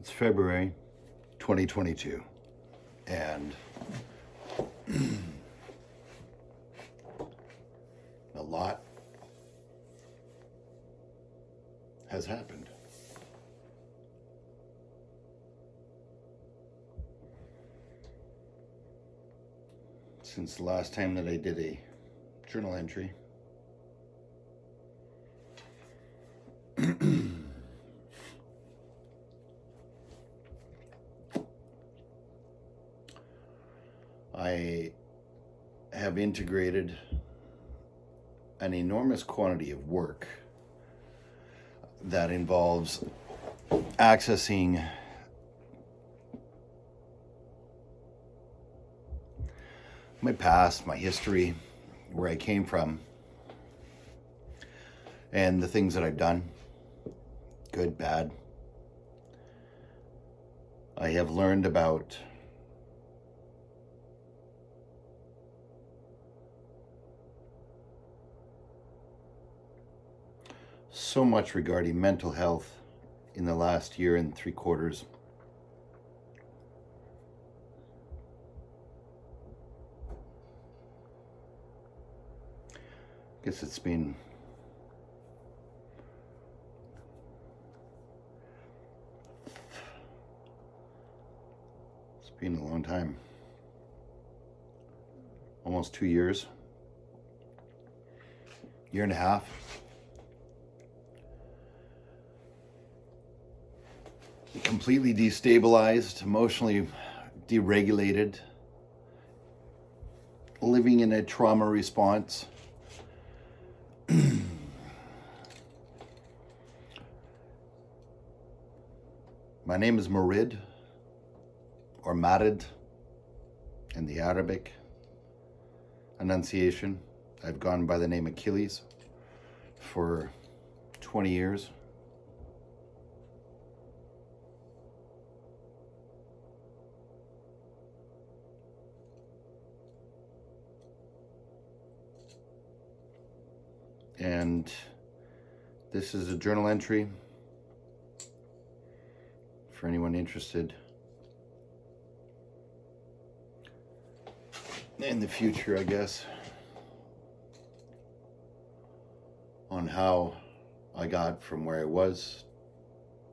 It's February 2022, and a lot has happened. Since the last time that I did a journal entry. I have integrated an enormous quantity of work that involves accessing my past, my history, where I came from, and the things that I've done, good, bad. I have learned about so much regarding mental health in the last year and 3/4. I guess it's been a long time. Almost 2 years. Year and a half. Completely destabilized, emotionally deregulated, living in a trauma response. My name is Marid, or Marid in the Arabic enunciation. I've gone by the name Achilles for 20 years. And this is a journal entry for anyone interested in the future, I guess, on how I got from where I was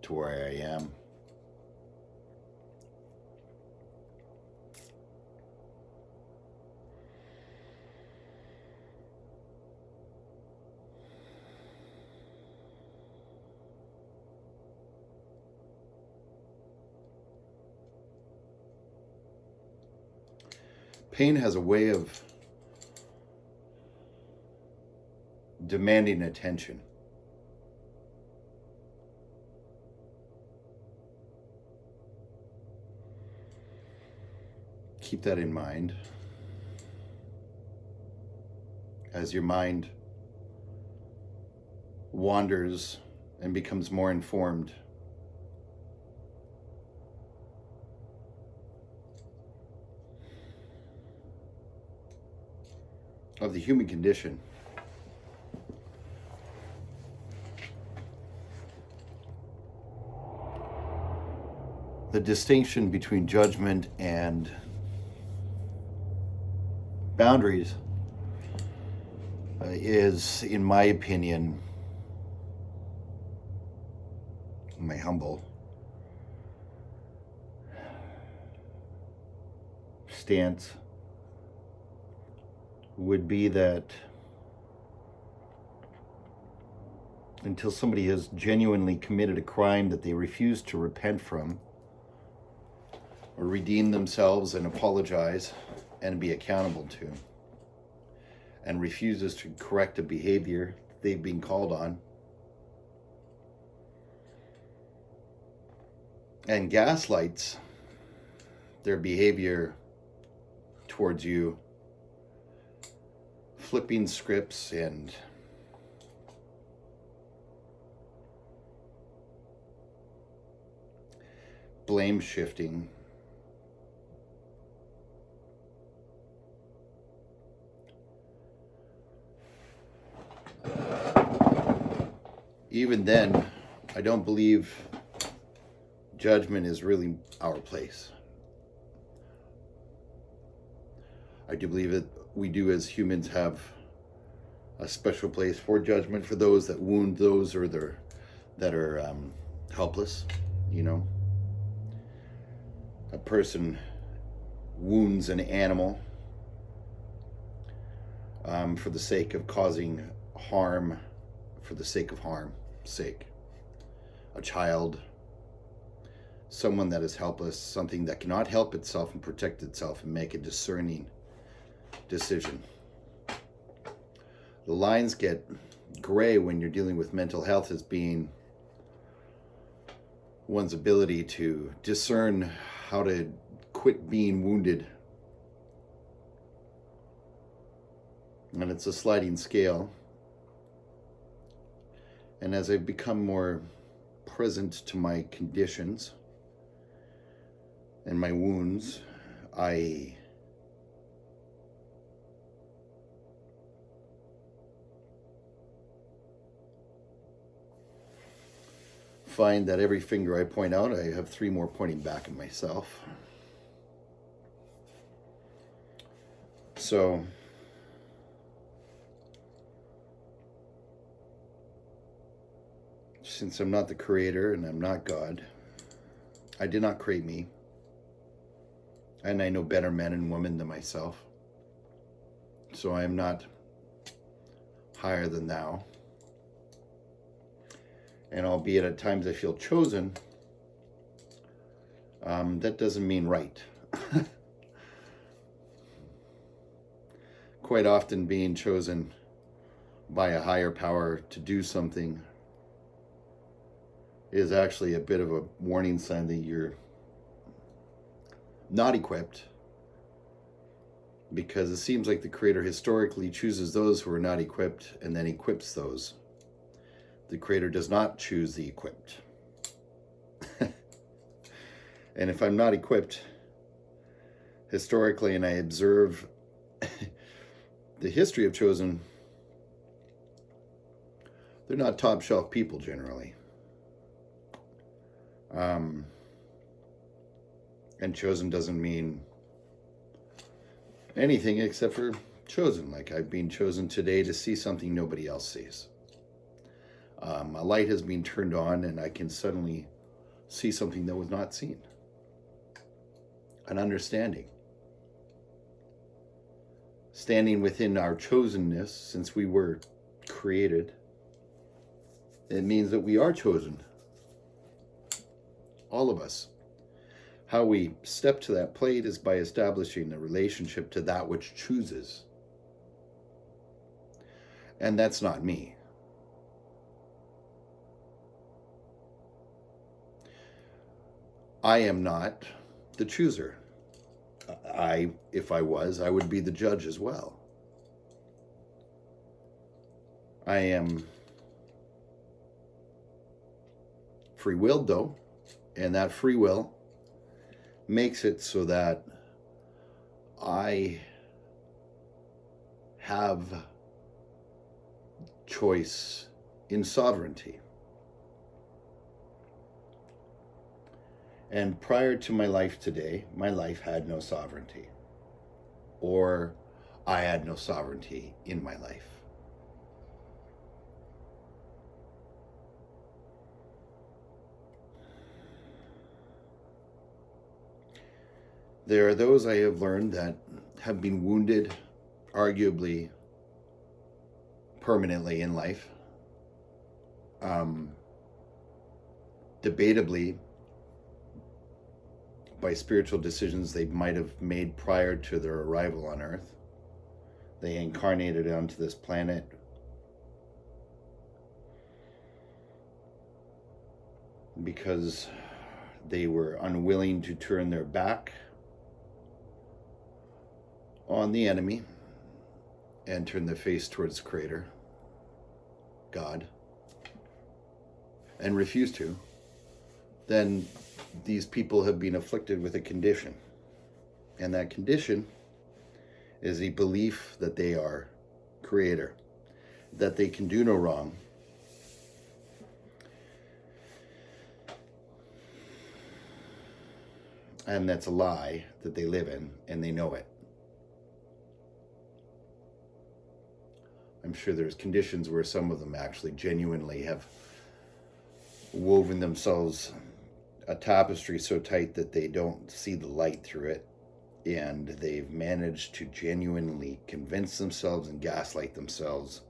to where I am. Pain has a way of demanding attention. Keep that in mind as your mind wanders and becomes more informed of the human condition. The distinction between judgment and boundaries is, in my opinion, my humble stance, would be that until somebody has genuinely committed a crime that they refuse to repent from or redeem themselves and apologize and be accountable to, and refuses to correct a behavior they've been called on, and gaslights their behavior towards you, flipping scripts and blame shifting, even then, I don't believe judgment is really our place. I do believe that we do as humans have a special place for judgment for those that wound those or that are helpless. You know, a person wounds an animal for the sake of causing harm, for the sake of harm's sake. A child, someone that is helpless, something that cannot help itself and protect itself and make a discerning decision. The lines get gray when you're dealing with mental health as being one's ability to discern how to quit being wounded. And it's a sliding scale. And as I've become more present to my conditions and my wounds, I find that every finger I point out, I have 3 more pointing back at myself. So since I'm not the creator and I'm not God, I did not create me. And I know better men and women than myself. So I am not higher than thou. And albeit at times I feel chosen, that doesn't mean right. Quite often being chosen by a higher power to do something is actually a bit of a warning sign that you're not equipped, because it seems like the Creator historically chooses those who are not equipped and then equips those. The Creator does not choose the equipped. And if I'm not equipped historically and I observe the history of chosen, they're not top shelf people generally. And chosen doesn't mean anything except for chosen. Like I've been chosen today to see something nobody else sees. A light has been turned on and I can suddenly see something that was not seen. An understanding. Standing within our chosenness, since we were created, it means that we are chosen. All of us. How we step to that plate is by establishing a relationship to that which chooses. And that's not me. I am not the chooser. If I was, I would be the judge as well. I am free-willed though, and that free will makes it so that I have choice in sovereignty. And prior to my life today, my life had no sovereignty, or I had no sovereignty in my life. There are those I have learned that have been wounded, arguably permanently in life, debatably by spiritual decisions they might have made prior to their arrival on Earth. They incarnated onto this planet because they were unwilling to turn their back on the enemy and turn their face towards the Creator, God, and refuse to, then these people have been afflicted with a condition. And that condition is a belief that they are Creator, that they can do no wrong. And that's a lie that they live in, and they know it. I'm sure there's conditions where some of them actually genuinely have woven themselves a tapestry so tight that they don't see the light through it, and they've managed to genuinely convince themselves and gaslight themselves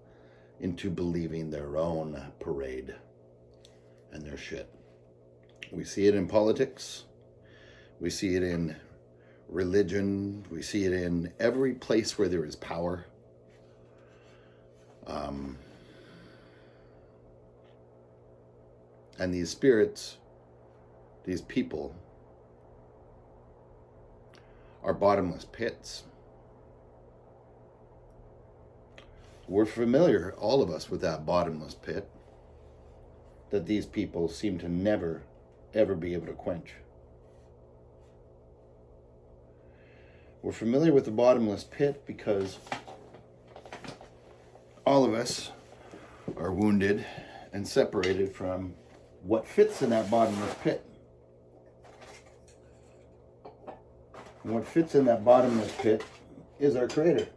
into believing their own parade and their shit. We see it in politics, we see it in religion, we see it in every place where there is power. And these spirits, these people, are bottomless pits. We're familiar, all of us, with that bottomless pit that these people seem to never, ever be able to quench. We're familiar with the bottomless pit because all of us are wounded and separated from what fits in that bottomless pit. And what fits in that bottomless pit is our Creator.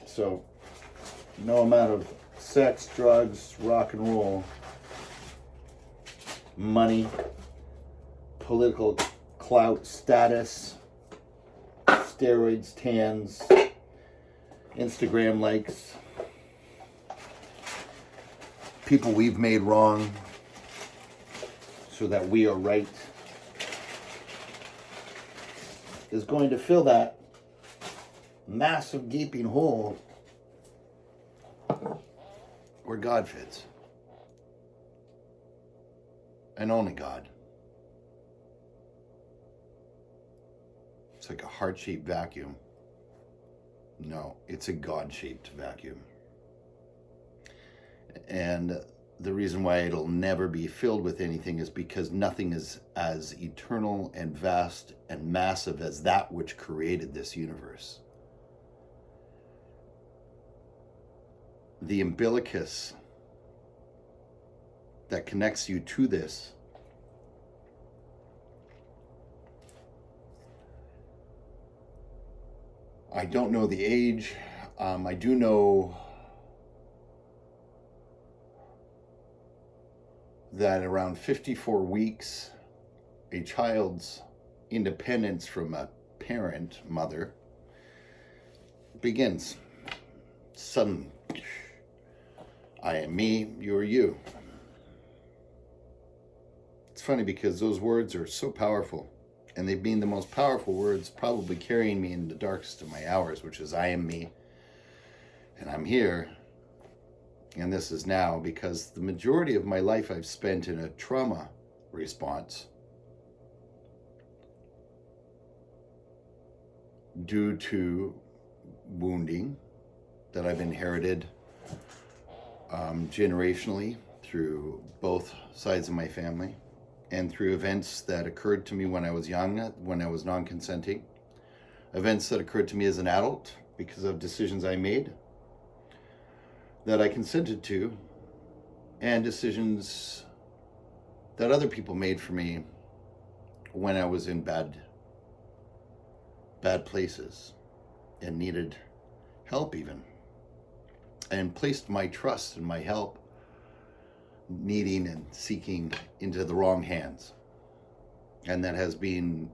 So no amount of sex, drugs, rock and roll, money, political clout, status, steroids, tans, Instagram likes, people we've made wrong so that we are right, is going to fill that massive gaping hole where God fits. And only God. It's like a heart-shaped vacuum. No, it's a God-shaped vacuum. And the reason why it'll never be filled with anything is because nothing is as eternal and vast and massive as that which created this universe. The umbilicus that connects you to this I don't know the age. I do know that around 54 weeks, a child's independence from a parent, mother, begins. Sudden, I am me, you are you. It's funny because those words are so powerful, and they've been the most powerful words probably carrying me in the darkest of my hours, which is I am me, and I'm here, and this is now, because the majority of my life I've spent in a trauma response due to wounding that I've inherited generationally through both sides of my family, and through events that occurred to me when I was young, when I was non-consenting, events that occurred to me as an adult because of decisions I made that I consented to, and decisions that other people made for me when I was in bad places and needed help even, and placed my trust and my help needing and seeking into the wrong hands. And that has been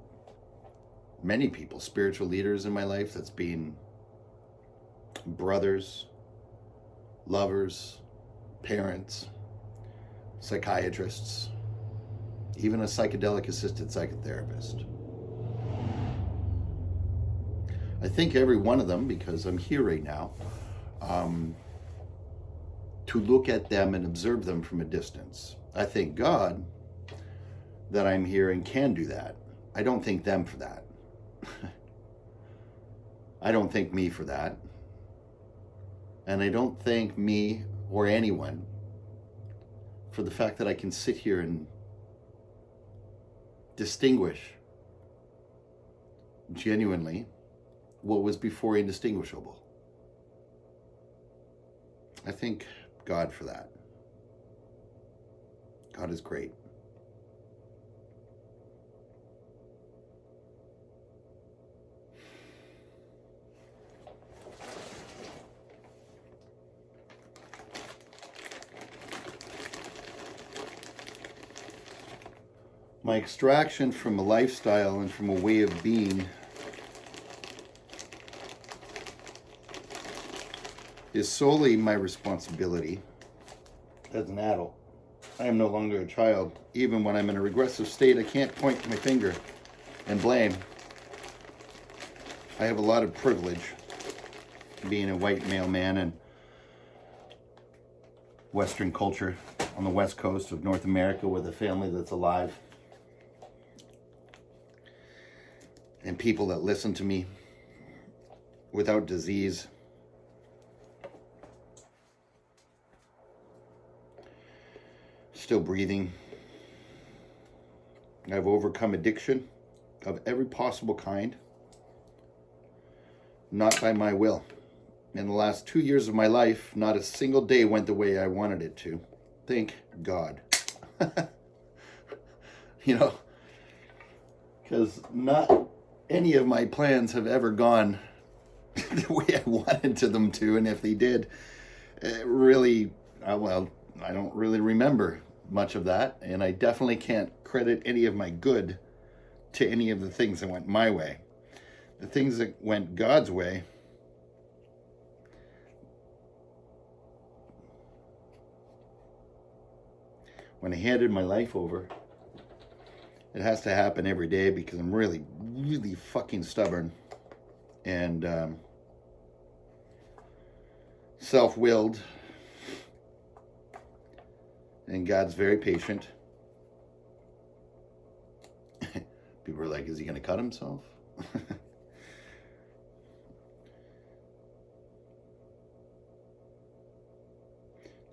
many people, spiritual leaders in my life, that's been brothers, lovers, parents, psychiatrists, even a psychedelic assisted psychotherapist. I think every one of them, because I'm here right now, to look at them and observe them from a distance. I thank God that I'm here and can do that. I don't thank them for that. I don't thank me for that. And I don't thank me or anyone for the fact that I can sit here and distinguish genuinely what was before indistinguishable. I thank God for that. God is great. My extraction from a lifestyle and from a way of being is solely my responsibility as an adult. I am no longer a child. Even when I'm in a regressive state, I can't point my finger and blame. I have a lot of privilege being a white male man in Western culture on the west coast of North America with a family that's alive and people that listen to me without disease. Still breathing. I've overcome addiction of every possible kind, not by my will. In the last 2 years of my life, not a single day went the way I wanted it to. Thank God. You know, because not any of my plans have ever gone the way I wanted them to, and if they did, really, well, I don't really remember much of that, and I definitely can't credit any of my good to any of the things that went my way. The things that went God's way, when I handed my life over, it has to happen every day because I'm really, really fucking stubborn and self-willed. And God's very patient. People are like, is he going to cut himself?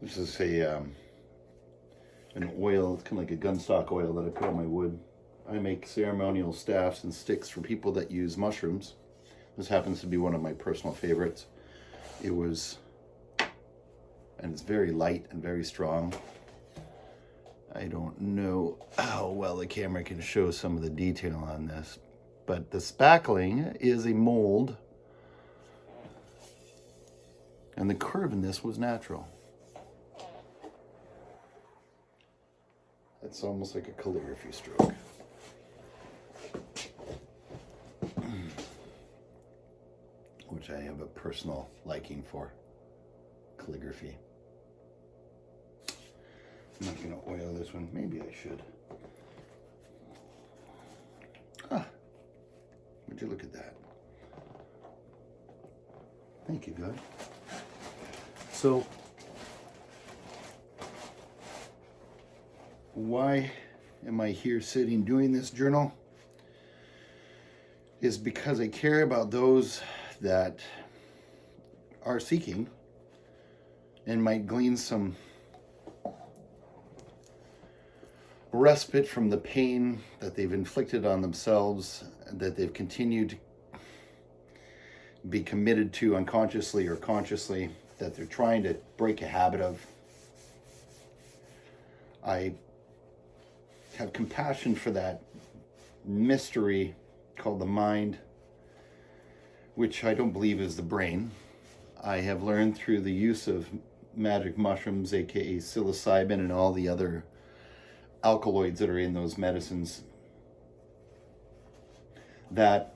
This is an oil, it's kind of like a gunstock oil that I put on my wood. I make ceremonial staffs and sticks for people that use mushrooms. This happens to be one of my personal favorites. And it's very light and very strong. I don't know how well the camera can show some of the detail on this, but the spackling is a mold, and the curve in this was natural. It's almost like a calligraphy stroke. Which I have a personal liking for, calligraphy. I'm not going to oil this one. Maybe I should. Would you look at that? Thank you, God. So, why am I here sitting doing this journal? Is because I care about those that are seeking and might glean some respite from the pain that they've inflicted on themselves, that they've continued to be committed to unconsciously or consciously, that they're trying to break a habit of. I have compassion for that mystery called the mind, which I don't believe is the brain. I have learned through the use of magic mushrooms, aka psilocybin, and all the other alkaloids that are in those medicines, that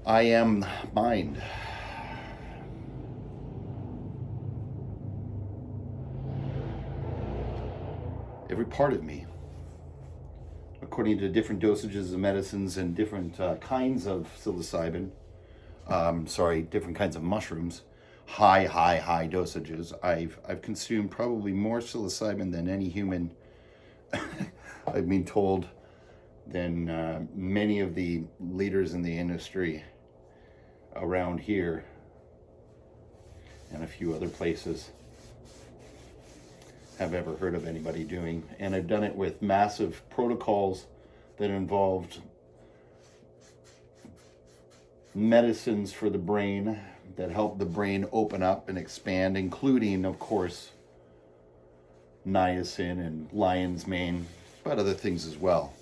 I am mind. Every part of me, according to different dosages of medicines and different kinds of psilocybin, different kinds of mushrooms, high dosages. I've consumed probably more psilocybin than any human, I've been told, than many of the leaders in the industry around here and a few other places have ever heard of anybody doing. And I've done it with massive protocols that involved medicines for the brain that help the brain open up and expand, including, of course, niacin and lion's mane, but other things as well.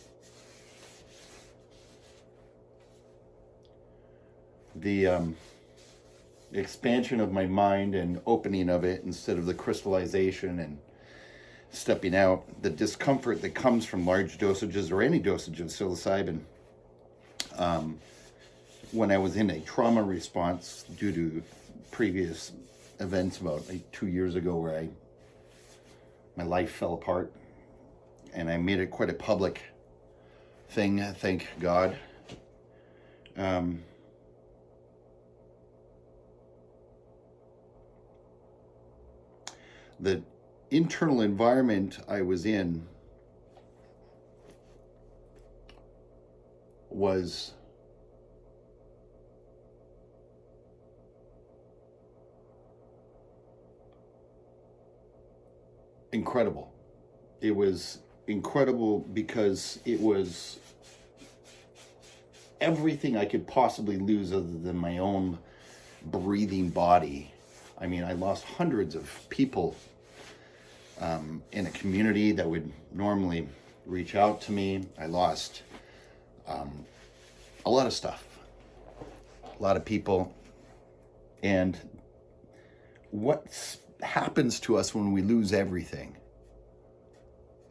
The expansion of my mind and opening of it instead of the crystallization and stepping out. The discomfort that comes from large dosages or any dosage of psilocybin. When I was in a trauma response due to previous events about 2 years ago where my life fell apart, and I made it quite a public thing, thank God. The internal environment I was in was incredible. It was incredible because it was everything I could possibly lose other than my own breathing body. I mean, I lost hundreds of people in a community that would normally reach out to me. I lost a lot of stuff, a lot of people. And what happens to us when we lose everything,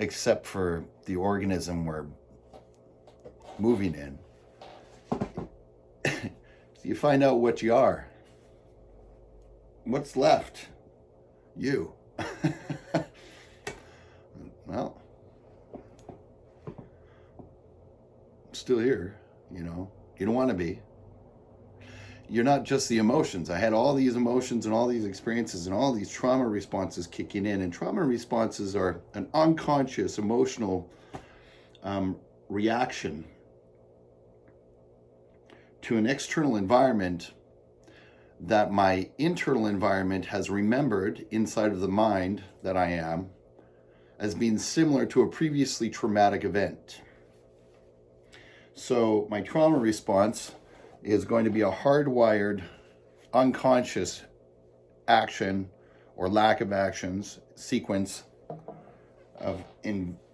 except for the organism we're moving in? You find out what you are. What's left? You. Well, I'm still here, you know. You don't want to be. You're not just the emotions. I had all these emotions and all these experiences and all these trauma responses kicking in. And trauma responses are an unconscious emotional reaction to an external environment that my internal environment has remembered inside of the mind that I am as being similar to a previously traumatic event. So my trauma response is going to be a hardwired, unconscious action or lack of actions, sequence of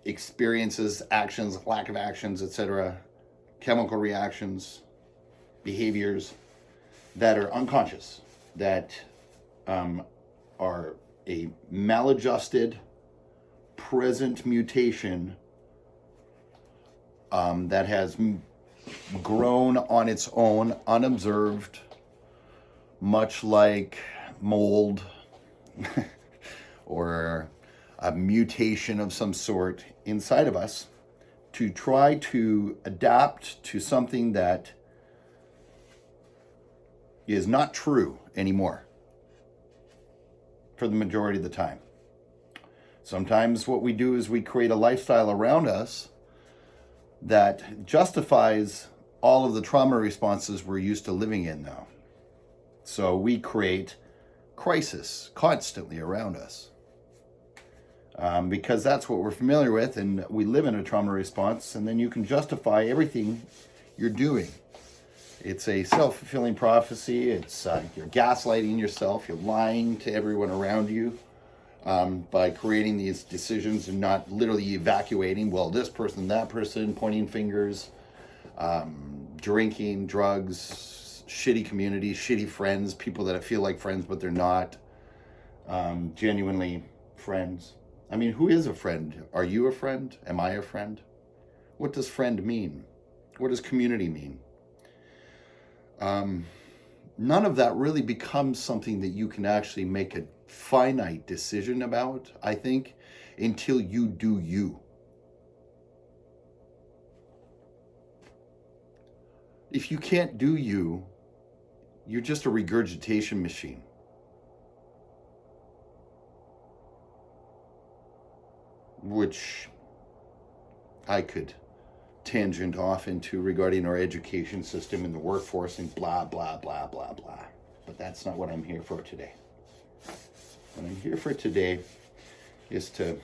experiences, actions, lack of actions, etc., chemical reactions, behaviors that are unconscious, that are a maladjusted present mutation that has grown on its own, unobserved, much like mold or a mutation of some sort inside of us, to try to adapt to something that is not true anymore for the majority of the time. Sometimes what we do is we create a lifestyle around us that justifies all of the trauma responses we're used to living in now. So we create crisis constantly around us because that's what we're familiar with, and we live in a trauma response, and then you can justify everything you're doing. It's a self-fulfilling prophecy. It's you're gaslighting yourself. You're lying to everyone around you by creating these decisions and not literally evacuating, well, this person, that person, pointing fingers, drinking, drugs, shitty communities, shitty friends, people that feel like friends but they're not genuinely friends. I mean, who is a friend? Are you a friend? Am I a friend? What does friend mean? What does community mean? None of that really becomes something that you can actually make a finite decision about, I think, until you do you. If you can't do you, you're just a regurgitation machine. Which I could tangent off into regarding our education system and the workforce and blah, blah, blah, blah, blah. But that's not what I'm here for today. What I'm here for today is to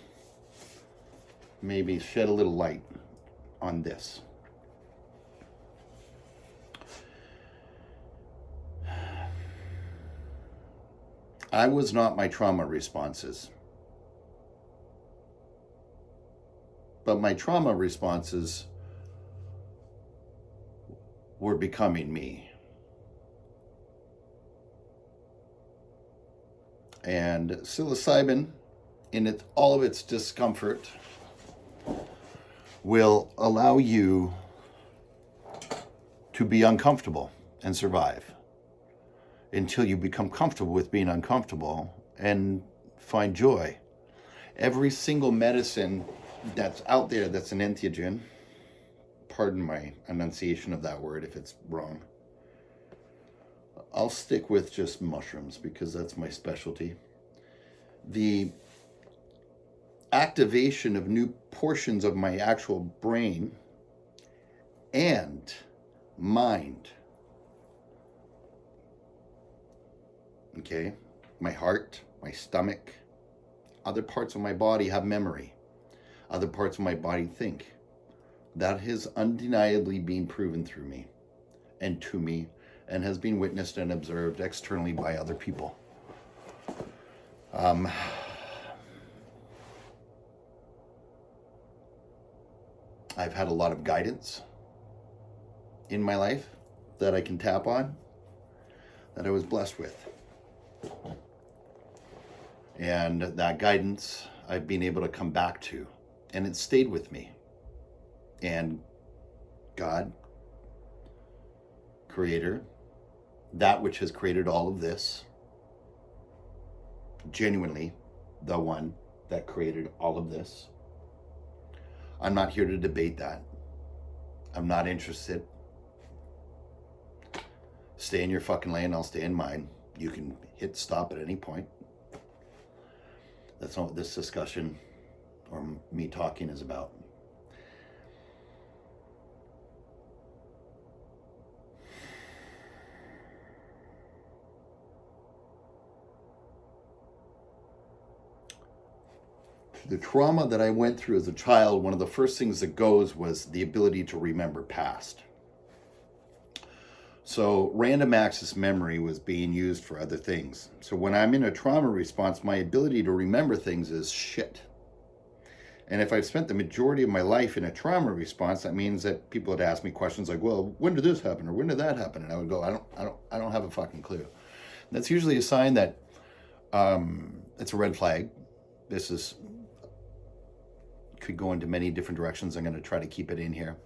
maybe shed a little light on this. I was not my trauma responses. But my trauma responses were becoming me. And psilocybin, in all of its discomfort, will allow you to be uncomfortable and survive until you become comfortable with being uncomfortable and find joy. Every single medicine that's out there that's an entheogen, pardon my enunciation of that word if it's wrong, I'll stick with just mushrooms because that's my specialty. The activation of new portions of my actual brain and mind, okay, my heart, my stomach, other parts of my body have memory, other parts of my body think. That has undeniably been proven through me and to me, and has been witnessed and observed externally by other people. I've had a lot of guidance in my life that I can tap on, that I was blessed with. And that guidance I've been able to come back to, and it stayed with me. And God, Creator, that which has created all of this, genuinely the one that created all of this. I'm not here to debate that. I'm not interested. Stay in your fucking lane, I'll stay in mine. You can hit stop at any point. That's not what this discussion or me talking is about. The trauma that I went through as a child, one of the first things that goes was the ability to remember past. So random access memory was being used for other things. So when I'm in a trauma response, my ability to remember things is shit. And if I've spent the majority of my life in a trauma response, that means that people would ask me questions like, well, when did this happen? Or when did that happen? And I would go, I don't have a fucking clue. And that's usually a sign that it's a red flag. This could go into many different directions. I'm going to try to keep it in here.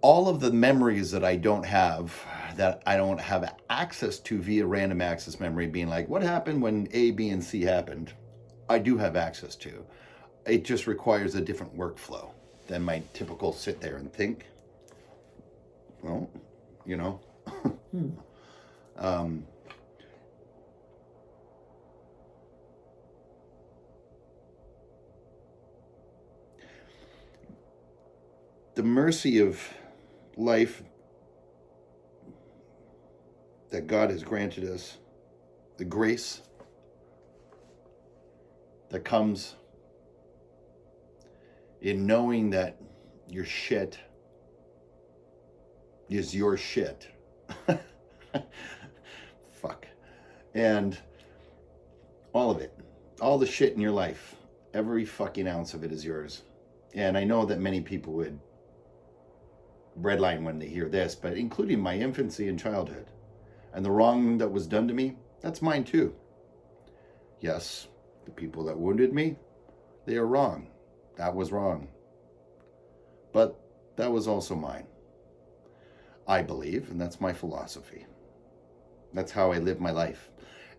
All of the memories that I don't have access to via random access memory, being like, what happened when A, B, and C happened, I do have access to. It just requires a different workflow than my typical sit there and think. Well, you know. The mercy of life that God has granted us, the grace that comes in knowing that your shit is your shit. Fuck. And all of it, all the shit in your life, every fucking ounce of it is yours. And I know that many people would redline when they hear this, but including my infancy and childhood and the wrong that was done to me, that's mine too. Yes, the people that wounded me, they are wrong. That was wrong. But that was also mine. I believe, and that's my philosophy. That's how I live my life.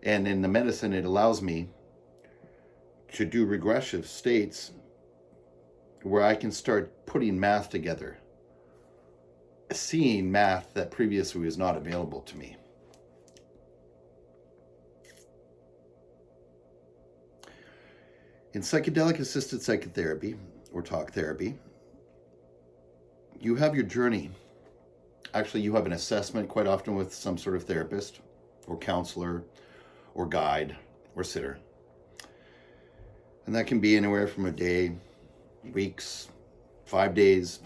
And in the medicine, it allows me to do regressive states where I can start putting math together, seeing math that previously was not available to me. In psychedelic assisted psychotherapy or talk therapy, you have your journey. Actually, you have an assessment quite often with some sort of therapist or counselor or guide or sitter. And that can be anywhere from a day, weeks, 5 days,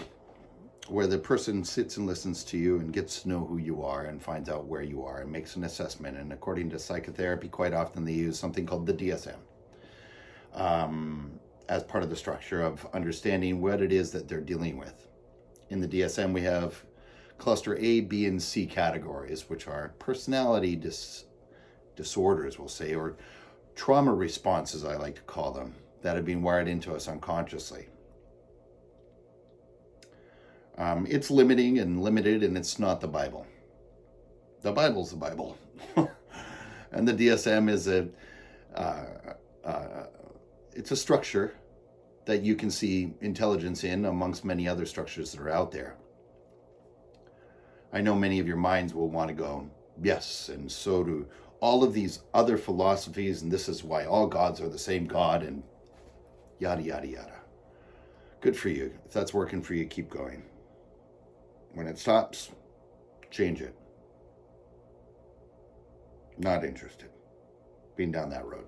where the person sits and listens to you and gets to know who you are and finds out where you are and makes an assessment. And according to psychotherapy, quite often they use something called the DSM as part of the structure of understanding what it is that they're dealing with. In the DSM, we have cluster A, B, and C categories, which are personality disorders, we'll say, or trauma responses, I like to call them, that have been wired into us unconsciously. It's limiting and limited, and it's not the Bible. The Bible's the Bible. And the DSM is it's a structure that you can see intelligence in amongst many other structures that are out there. I know many of your minds will want to go, yes, and so do all of these other philosophies, and this is why all gods are the same God, and yada, yada, yada. Good for you. If that's working for you, keep going. When it stops, change it. Not interested. Been down that road.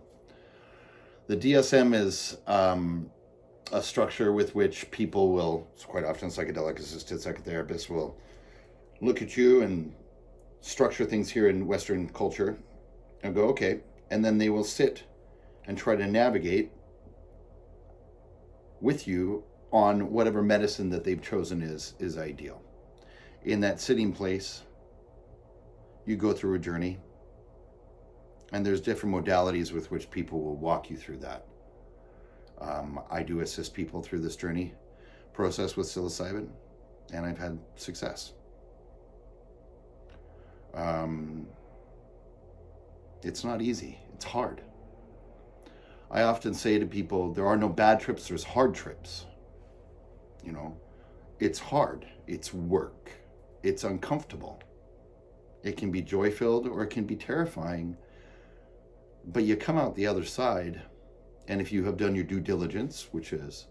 The DSM is a structure with which people will, it's quite often psychedelic assisted psychotherapists will look at you and structure things here in Western culture and go, okay, and then they will sit and try to navigate with you on whatever medicine that they've chosen is ideal. In that sitting place, you go through a journey, and there's different modalities with which people will walk you through that. I do assist people through this journey process with psilocybin, and I've had success. It's not easy. It's hard. I often say to people, there are no bad trips, there's hard trips. You know, it's hard. It's work. It's uncomfortable. It can be joy-filled or it can be terrifying. But you come out the other side, and if you have done your due diligence, which is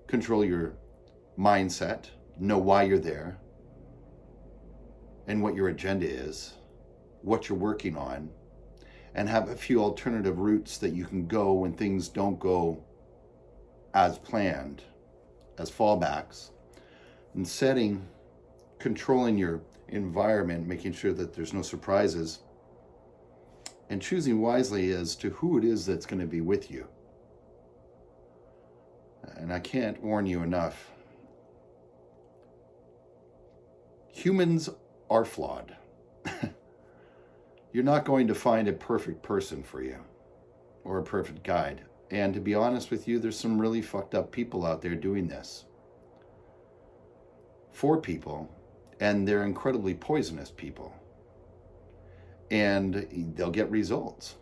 control your mindset, know why you're there, and what your agenda is, what you're working on, and have a few alternative routes that you can go when things don't go as planned, as fallbacks, and controlling your environment, making sure that there's no surprises, and choosing wisely as to who it is that's going to be with you. And I can't warn you enough. Humans are flawed. You're not going to find a perfect person for you or a perfect guide. And to be honest with you, there's some really fucked up people out there doing this for people, and they're incredibly poisonous people. And they'll get results.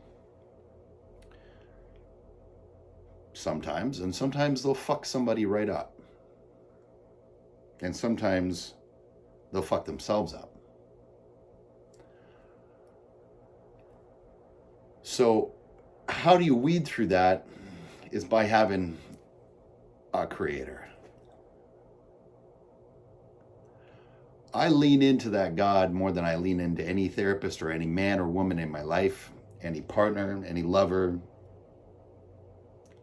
Sometimes, and sometimes they'll fuck somebody right up. And sometimes they'll fuck themselves up. So how do you weed through that is by having a creator. I lean into that God more than I lean into any therapist or any man or woman in my life, any partner, any lover,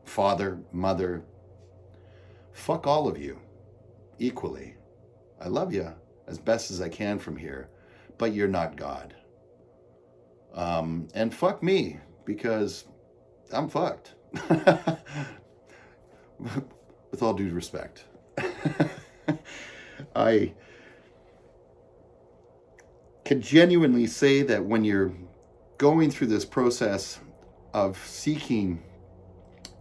father, mother. Fuck all of you equally. I love you as best as I can from here, but you're not God. And fuck me, because I'm fucked. With all due respect. I can genuinely say that when you're going through this process of seeking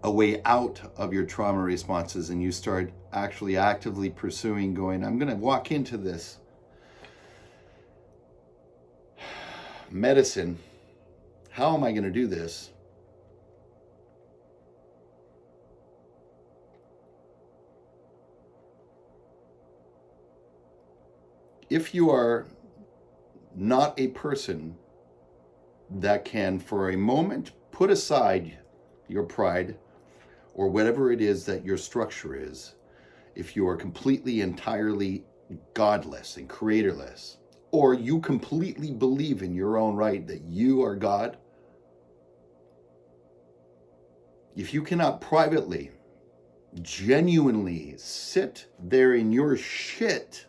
a way out of your trauma responses, and you start actually actively pursuing going, I'm going to walk into this medicine. How am I going to do this? If you are not a person that can, for a moment, put aside your pride or whatever it is that your structure is, if you are completely, entirely godless and creatorless, or you completely believe in your own right that you are God, if you cannot privately, genuinely sit there in your shit,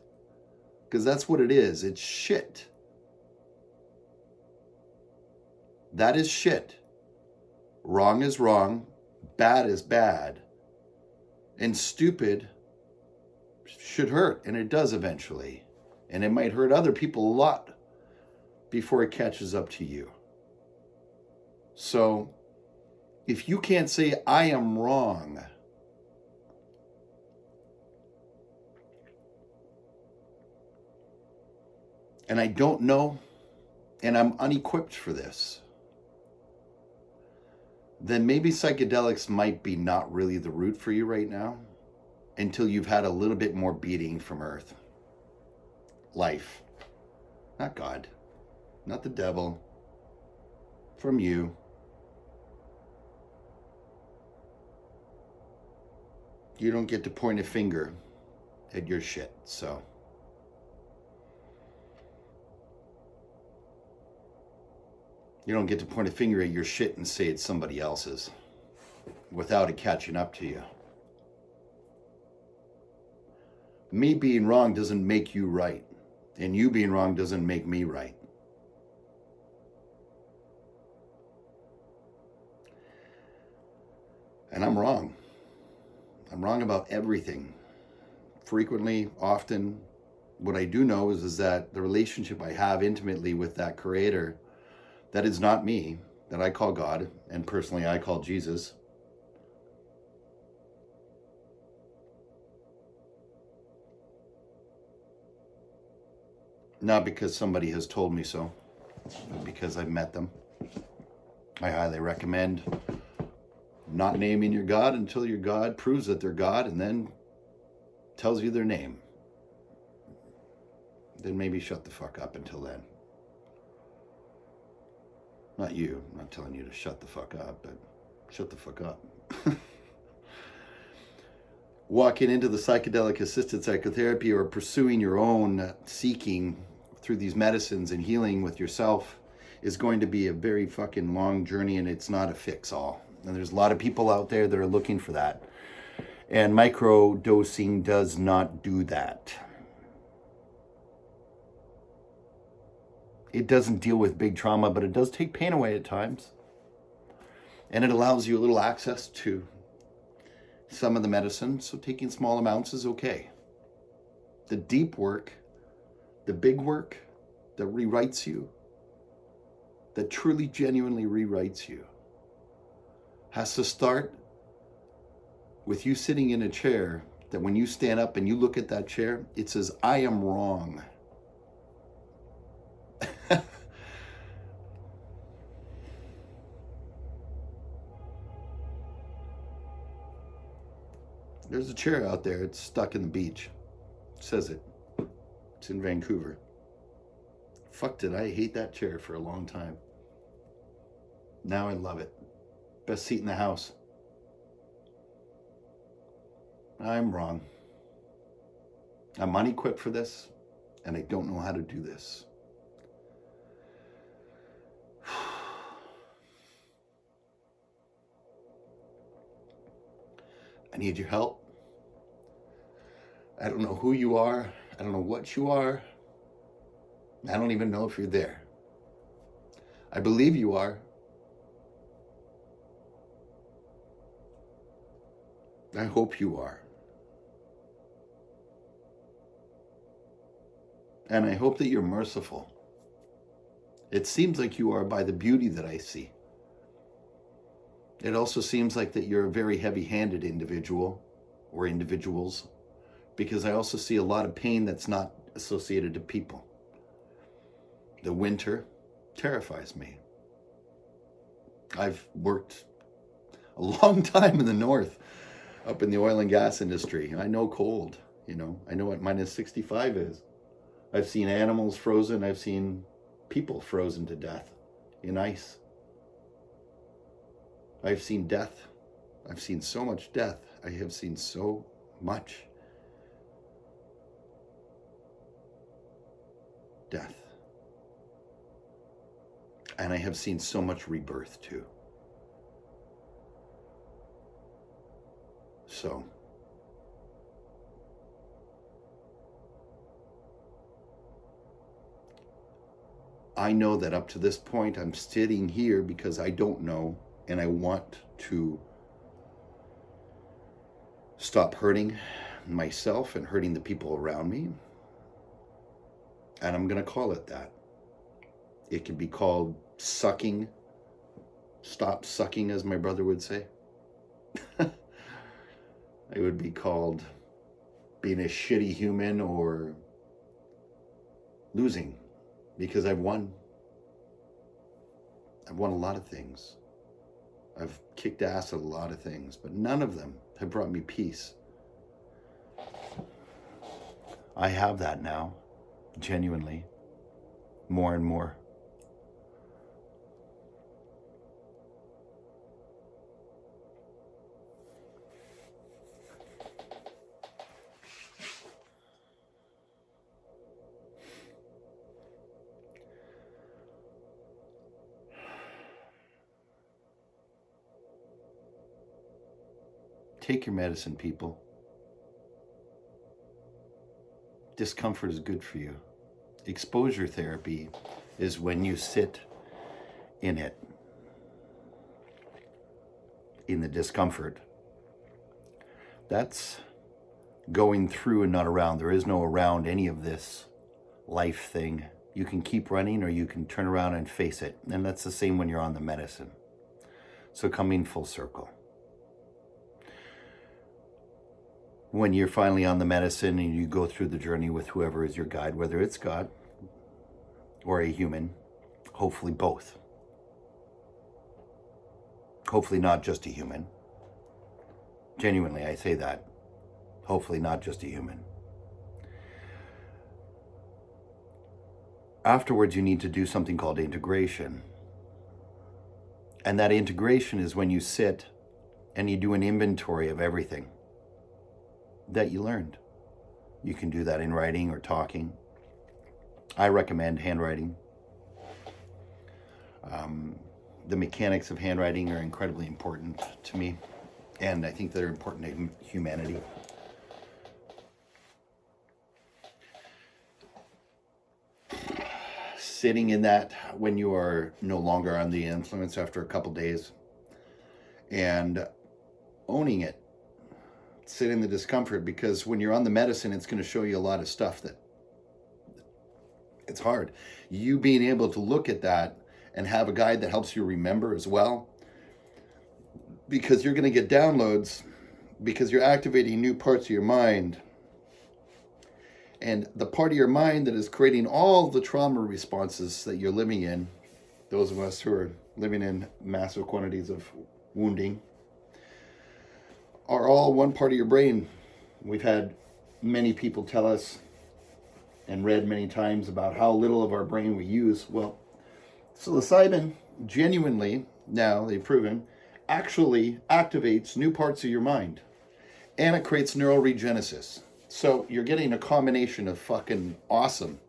because that's what it is, it's shit. That is shit. Wrong is wrong, bad is bad, and stupid should hurt, and it does eventually. And it might hurt other people a lot before it catches up to you. So if you can't say, I am wrong, and I don't know, and I'm unequipped for this, then maybe psychedelics might be not really the route for you right now until you've had a little bit more beating from Earth. Life. Not God. Not the devil. From you. You don't get to point a finger at your shit, so. You don't get to point a finger at your shit and say it's somebody else's without it catching up to you. Me being wrong doesn't make you right, and you being wrong doesn't make me right. And I'm wrong. I'm wrong about everything. Frequently, often, what I do know is that the relationship I have intimately with that creator, that is not me, that I call God, and personally I call Jesus. Not because somebody has told me so, but because I've met them. I highly recommend not naming your God until your God proves that they're God and then tells you their name. Then maybe shut the fuck up until then. Not you. I'm not telling you to shut the fuck up, but shut the fuck up. Walking into the psychedelic assisted psychotherapy or pursuing your own seeking through these medicines and healing with yourself is going to be a very fucking long journey, and it's not a fix-all. And there's a lot of people out there that are looking for that. And micro dosing does not do that. It doesn't deal with big trauma, but it does take pain away at times. And it allows you a little access to some of the medicine, so taking small amounts is okay. The deep work, the big work that rewrites you, that truly, genuinely rewrites you, has to start with you sitting in a chair that when you stand up and you look at that chair, it says, I am wrong. There's a chair out there. It's stuck in the beach. It says it. It's in Vancouver. Fuck, did I hate that chair for a long time. Now I love it. Best seat in the house. I'm wrong. I'm unequipped for this, and I don't know how to do this. I need your help. I don't know who you are. I don't know what you are. I don't even know if you're there. I believe you are. I hope you are. And I hope that you're merciful. It seems like you are by the beauty that I see. It also seems like that you're a very heavy-handed individual or individuals, because I also see a lot of pain that's not associated to people. The winter terrifies me. I've worked a long time in the north, up in the oil and gas industry. I know cold, I know what minus 65 is. I've seen animals frozen. I've seen people frozen to death in ice. I've seen death. I've seen so much death. I have seen so much death. And I have seen so much rebirth too. So, I know that up to this point, I'm sitting here because I don't know, and I want to stop hurting myself and hurting the people around me. And I'm going to call it that. It can be called sucking stop sucking, as my brother would say. It would be called being a shitty human or losing, because I've won. I've won a lot of things. I've kicked ass at a lot of things, but none of them have brought me peace. I have that now, genuinely, more and more. Take your medicine, people. Discomfort is good for you. Exposure therapy is when you sit in it, in the discomfort. That's going through and not around. There is no around any of this life thing. You can keep running or you can turn around and face it. And that's the same when you're on the medicine. So coming full circle. When you're finally on the medicine and you go through the journey with whoever is your guide, whether it's God or a human, hopefully both. Hopefully not just a human. Genuinely, I say that. Hopefully not just a human. Afterwards, you need to do something called integration. And that integration is when you sit and you do an inventory of everything that you learned. You can do that in writing or talking. I recommend handwriting. The mechanics of handwriting are incredibly important to me, and I think they're important to humanity. Sitting in that when you are no longer on the influence after a couple days and owning it. Sit in the discomfort, because when you're on the medicine, it's going to show you a lot of stuff that it's hard. You being able to look at that and have a guide that helps you remember as well, because you're going to get downloads, because you're activating new parts of your mind. And the part of your mind that is creating all the trauma responses that you're living in, those of us who are living in massive quantities of wounding, are all one part of your brain. We've had many people tell us and read many times about how little of our brain we use. Well, psilocybin genuinely, now they've proven, actually activates new parts of your mind, and it creates neural regenesis. So you're getting a combination of fucking awesome,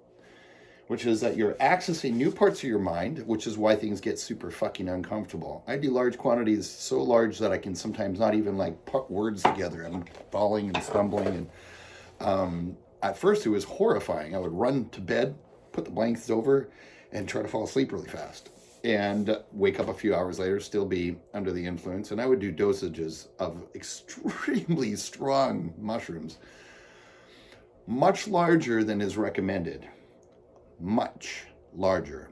which is that you're accessing new parts of your mind, which is why things get super fucking uncomfortable. I do large quantities, so large that I can sometimes not even like put words together. I'm falling and stumbling. And at first it was horrifying. I would run to bed, put the blankets over, and try to fall asleep really fast. And wake up a few hours later, still be under the influence. And I would do dosages of extremely strong mushrooms, much larger than is recommended. Much larger.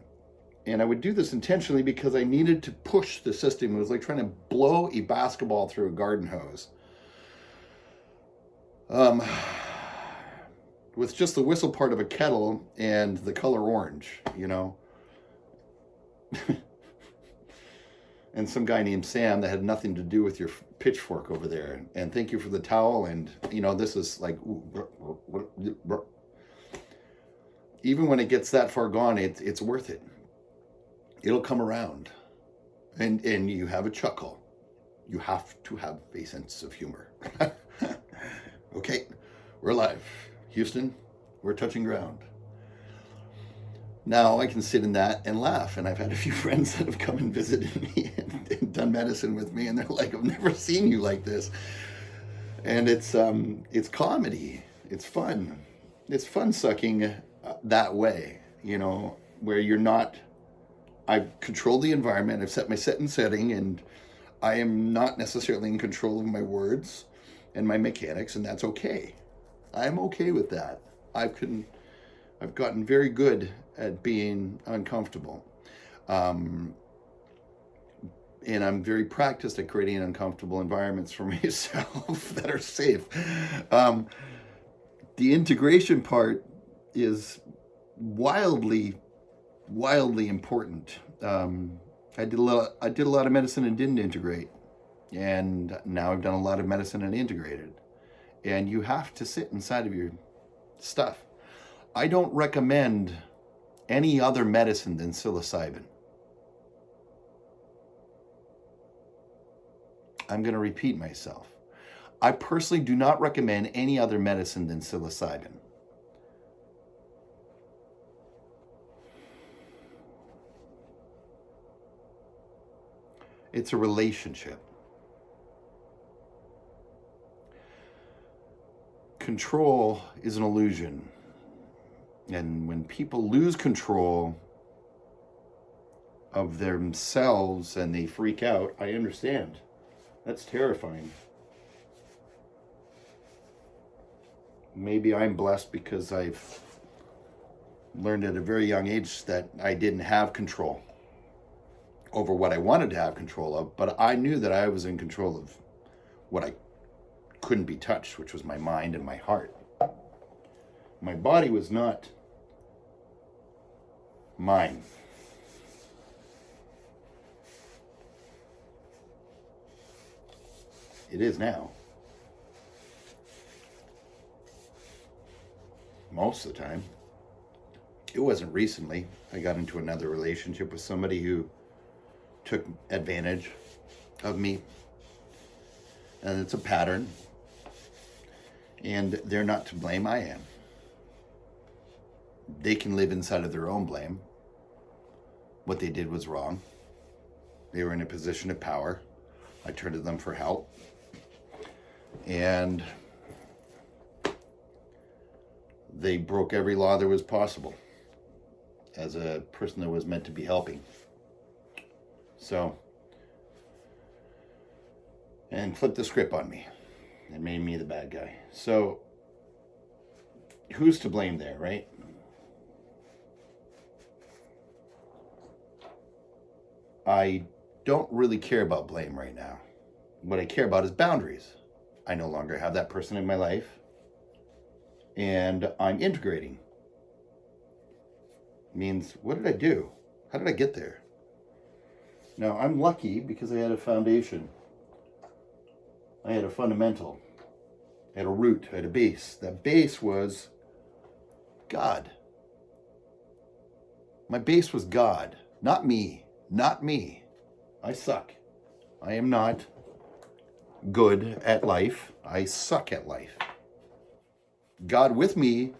And I would do this intentionally because I needed to push the system. It was like trying to blow a basketball through a garden hose. With just the whistle part of a kettle and the color orange, you know. And some guy named Sam that had nothing to do with your pitchfork over there. And thank you for the towel. And, you know, this is like... Even when it gets that far gone, it's worth it. It'll come around. And you have a chuckle. You have to have a sense of humor. Okay, we're live. Houston, we're touching ground. Now I can sit in that and laugh. And I've had a few friends that have come and visited me and done medicine with me. And they're like, I've never seen you like this. And it's comedy. It's fun. It's fun sucking that way, you know, where you're not, I've controlled the environment, I've set my setting, and I am not necessarily in control of my words and my mechanics, and that's okay. I'm okay with that. I've gotten very good at being uncomfortable. And I'm very practiced at creating uncomfortable environments for myself that are safe. Um, the integration part is wildly, wildly important. I did a lot of medicine and didn't integrate, and now I've done a lot of medicine and integrated. And you have to sit inside of your stuff. I don't recommend any other medicine than psilocybin. I'm going to repeat myself. I personally do not recommend any other medicine than psilocybin. It's a relationship. Control is an illusion. And when people lose control of themselves and they freak out, I understand. That's terrifying. Maybe I'm blessed because I've learned at a very young age that I didn't have control over what I wanted to have control of, but I knew that I was in control of what I couldn't be touched, which was my mind and my heart. My body was not mine. It is now. Most of the time. It wasn't recently. I got into another relationship with somebody who took advantage of me. And it's a pattern. And they're not to blame, I am. They can live inside of their own blame. What they did was wrong. They were in a position of power. I turned to them for help. And they broke every law there was possible as a person that was meant to be helping. So, and flipped the script on me. It made me the bad guy. So, who's to blame there, right? I don't really care about blame right now. What I care about is boundaries. I no longer have that person in my life, and I'm integrating. Means, what did I do? How did I get there? Now, I'm lucky because I had a foundation. I had a fundamental. I had a root. I had a base. That base was God. My base was God, not me. Not me. I suck. I am not good at life. I suck at life. God with me,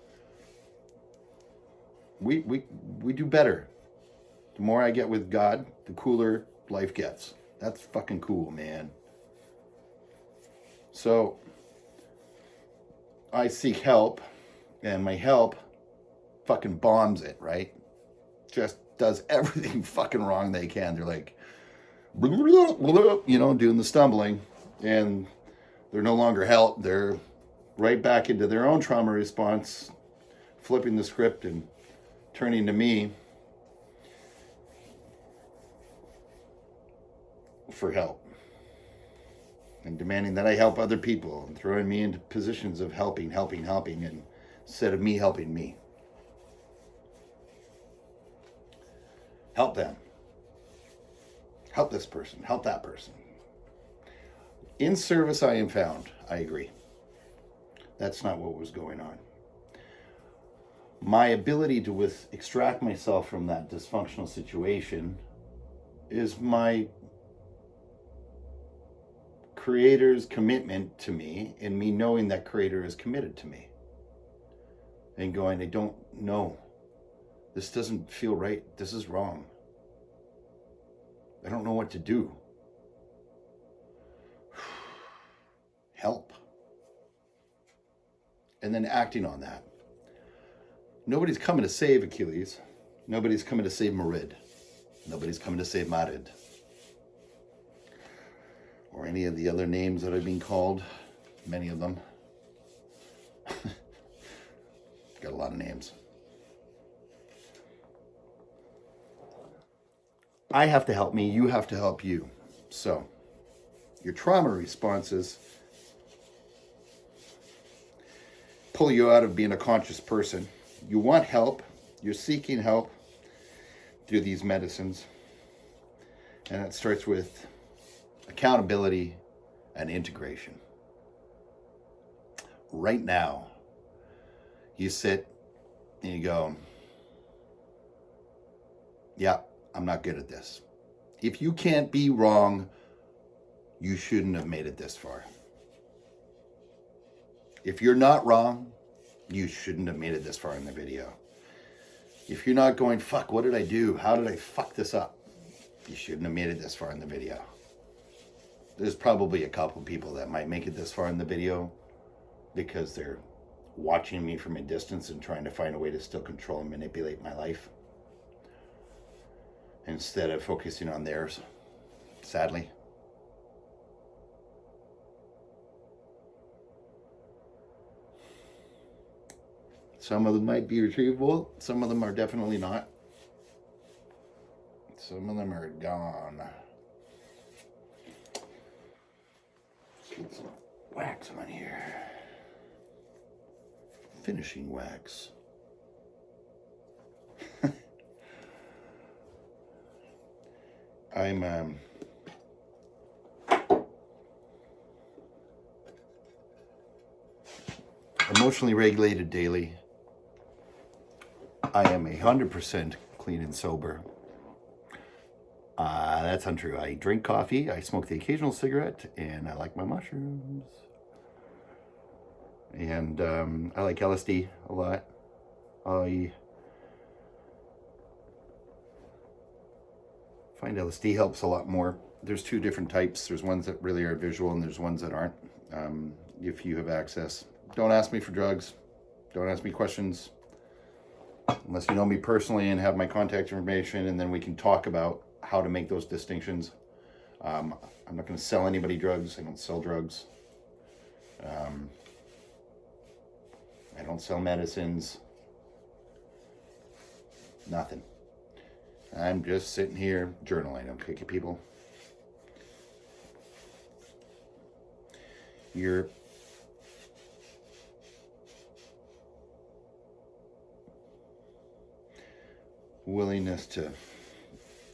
we do better. The more I get with God, the cooler life gets. That's fucking cool, man. So I seek help, and my help fucking bombs it, right? Just does everything fucking wrong they can. They're like, you know, doing the stumbling, and they're no longer helped. They're right back into their own trauma response, flipping the script and turning to me for help and demanding that I help other people and throwing me into positions of helping, and instead of me helping me. Help them. Help this person. Help that person. In service I am found. I agree. That's not what was going on. My ability to extract myself from that dysfunctional situation is my Creator's commitment to me, and me knowing that Creator is committed to me. And going, I don't know. This doesn't feel right. This is wrong. I don't know what to do. Help. And then acting on that. Nobody's coming to save Achilles. Nobody's coming to save Marid. Nobody's coming to save Marid. Or any of the other names that I've been called. Many of them. Got a lot of names. I have to help me. You have to help you. So, your trauma responses pull you out of being a conscious person. You want help. You're seeking help through these medicines. And it starts with accountability and integration. Right now, you sit and you go, yeah, I'm not good at this. If you can't be wrong, you shouldn't have made it this far. If you're not wrong, you shouldn't have made it this far in the video. If you're not going, fuck, what did I do? How did I fuck this up? You shouldn't have made it this far in the video. There's probably a couple people that might make it this far in the video because they're watching me from a distance and trying to find a way to still control and manipulate my life instead of focusing on theirs, sadly. Some of them might be retrievable. Some of them are definitely not. Some of them are gone. Let's get some wax on here. Finishing wax. I'm emotionally regulated daily. I am 100% clean and sober. That's untrue. I drink coffee, I smoke the occasional cigarette, and I like my mushrooms. And I like LSD a lot. I find LSD helps a lot more. There's two different types. There's ones that really are visual and there's ones that aren't. If you have access. Don't ask me for drugs. Don't ask me questions. Unless you know me personally and have my contact information, and then we can talk about how to make those distinctions. I'm not going to sell anybody drugs. I don't sell drugs. I don't sell medicines. Nothing. I'm just sitting here journaling, okay, people? Your willingness to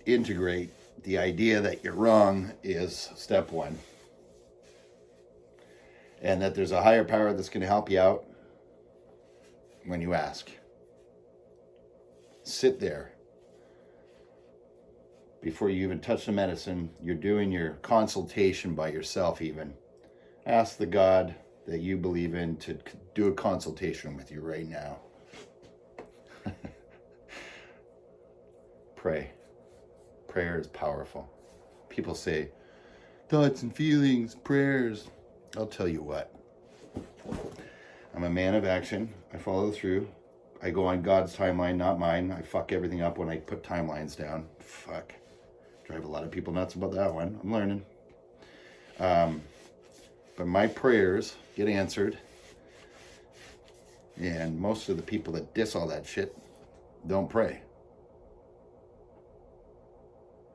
integrate the idea that you're wrong is step one. And that there's a higher power that's going to help you out when you ask. Sit there. Before you even touch the medicine, you're doing your consultation by yourself even. Ask the God that you believe in to do a consultation with you right now. Pray. Prayer is powerful. People say, thoughts and feelings, prayers. I'll tell you what. I'm a man of action. I follow through. I go on God's timeline, not mine. I fuck everything up when I put timelines down. Fuck. Drive a lot of people nuts about that one. I'm learning. But my prayers get answered. And most of the people that diss all that shit don't pray.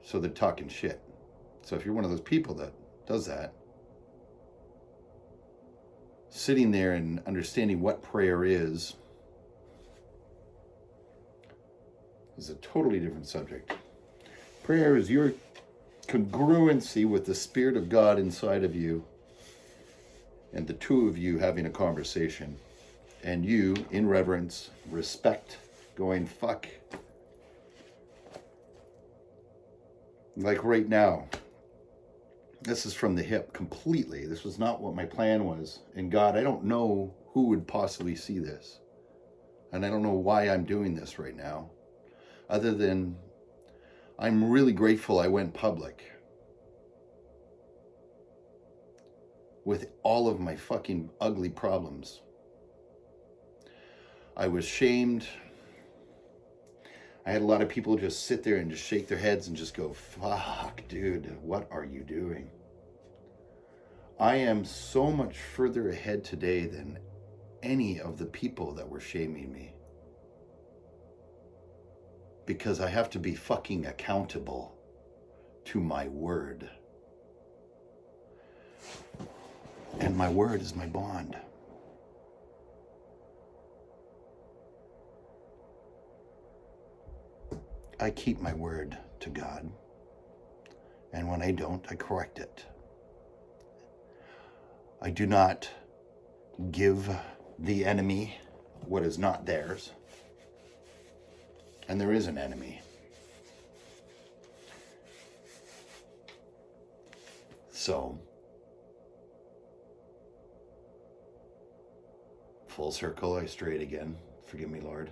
So they're talking shit. So if you're one of those people that does that, sitting there and understanding what prayer is a totally different subject. Prayer is your congruency with the Spirit of God inside of you and the two of you having a conversation. And you, in reverence, respect, going, fuck. Like right now, this is from the hip completely. This was not what my plan was. And God, I don't know who would possibly see this. And I don't know why I'm doing this right now. Other than I'm really grateful I went public with all of my fucking ugly problems. I was shamed. I had a lot of people just sit there and just shake their heads and just go, fuck, dude, what are you doing? I am so much further ahead today than any of the people that were shaming me. Because I have to be fucking accountable to my word. And my word is my bond. I keep my word to God. And when I don't, I correct it. I do not give the enemy what is not theirs. And there is an enemy. So, full circle, I strayed again. Forgive me, Lord.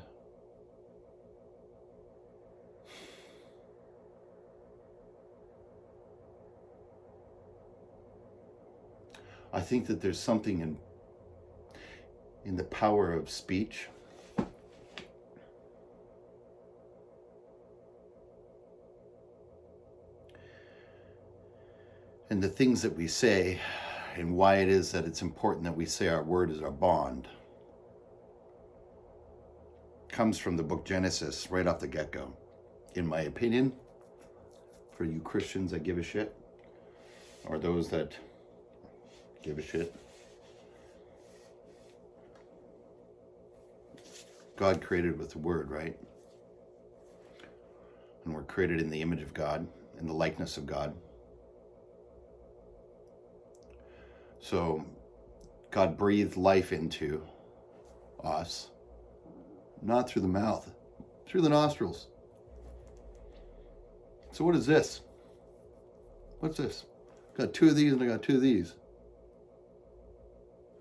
I think that there's something in the power of speech. And the things that we say, and why it is that it's important that we say our word is our bond, comes from the book Genesis right off the get-go. In my opinion, for you Christians that give a shit, or those that give a shit, God created with the word, right? And we're created in the image of God, in the likeness of God. So God breathed life into us, not through the mouth, through the nostrils. So what is this? What's this? Got two of these and I got two of these.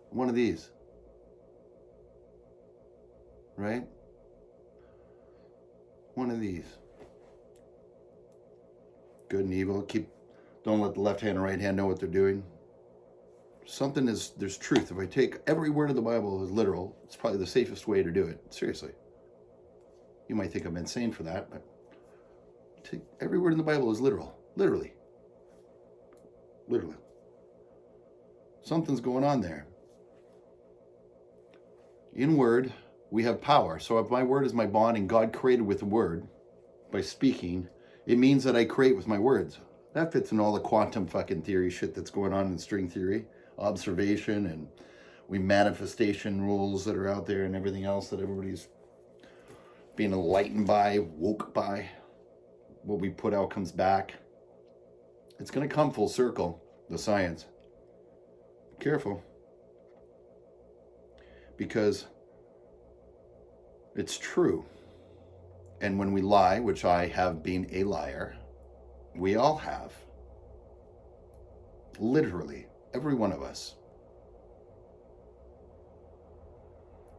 One of these. Right? One of these. Good and evil. Don't let the left hand and right hand know what they're doing. There's truth. If I take every word of the Bible as literal, it's probably the safest way to do it. Seriously. You might think I'm insane for that, but take every word in the Bible as literal. Literally. Literally. Something's going on there. In word, we have power. So if my word is my bond and God created with the word by speaking, it means that I create with my words. That fits in all the quantum fucking theory shit that's going on in string theory, observation, and manifestation rules that are out there and everything else that everybody's being enlightened by, woke by. What we put out comes back. It's going to come full circle, the science. Careful. Because it's true. And when we lie, which I have been a liar, we all have. Literally, every one of us.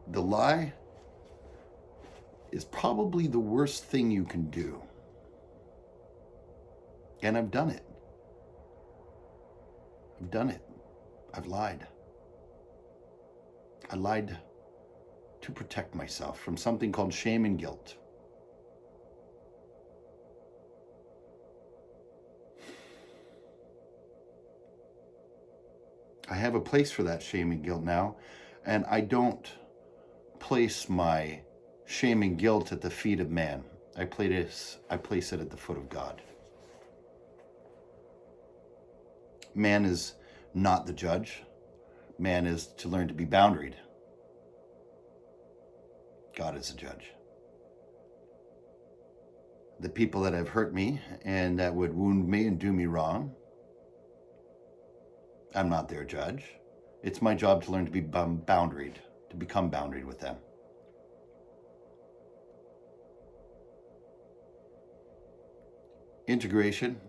The lie is probably the worst thing you can do. And I've done it. I've done it. I've lied. I lied to protect myself from something called shame and guilt. I have a place for that shame and guilt now, and I don't place my shame and guilt at the feet of man. I place it at the foot of God. Man is not the judge. Man is to learn to be boundaried. God is the judge. The people that have hurt me and that would wound me and do me wrong, I'm not their judge. It's my job to learn to be boundaried, to become boundaried with them. Integration.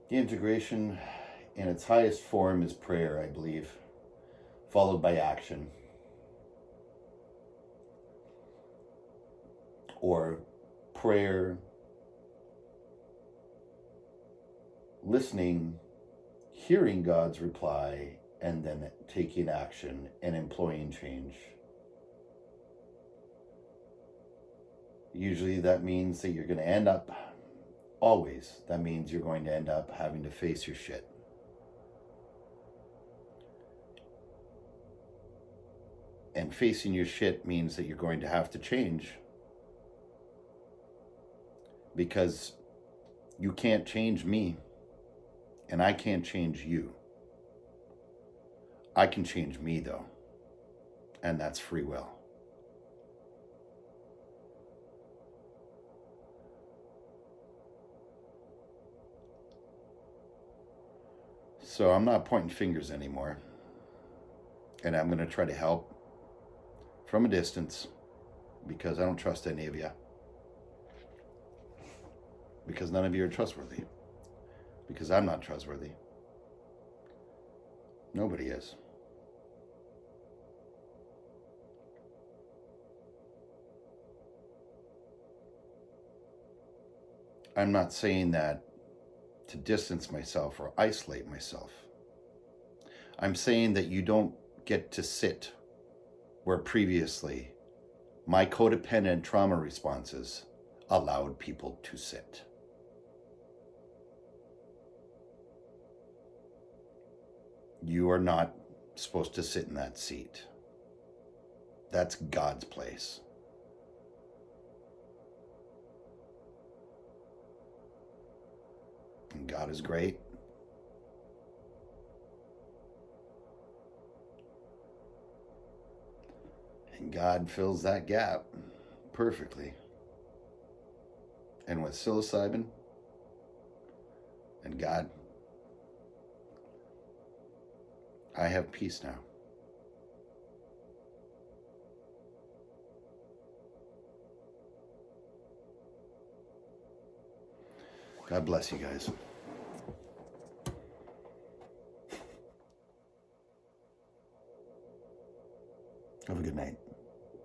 The integration in its highest form is prayer, I believe, followed by action. Or prayer, listening, hearing God's reply and then taking action and employing change. Usually that means that you're going to end up, always, that means you're going to end up having to face your shit. And facing your shit means that you're going to have to change. Because you can't change me, and I can't change you. I can change me, though, and that's free will. So I'm not pointing fingers anymore, and I'm going to try to help from a distance, because I don't trust any of you. Because none of you are trustworthy. Because I'm not trustworthy. Nobody is. I'm not saying that to distance myself or isolate myself. I'm saying that you don't get to sit where previously my codependent trauma responses allowed people to sit. You are not supposed to sit in that seat. That's God's place. And God is great. And God fills that gap perfectly. And with psilocybin and God, I have peace now. God bless you guys. Have a good night.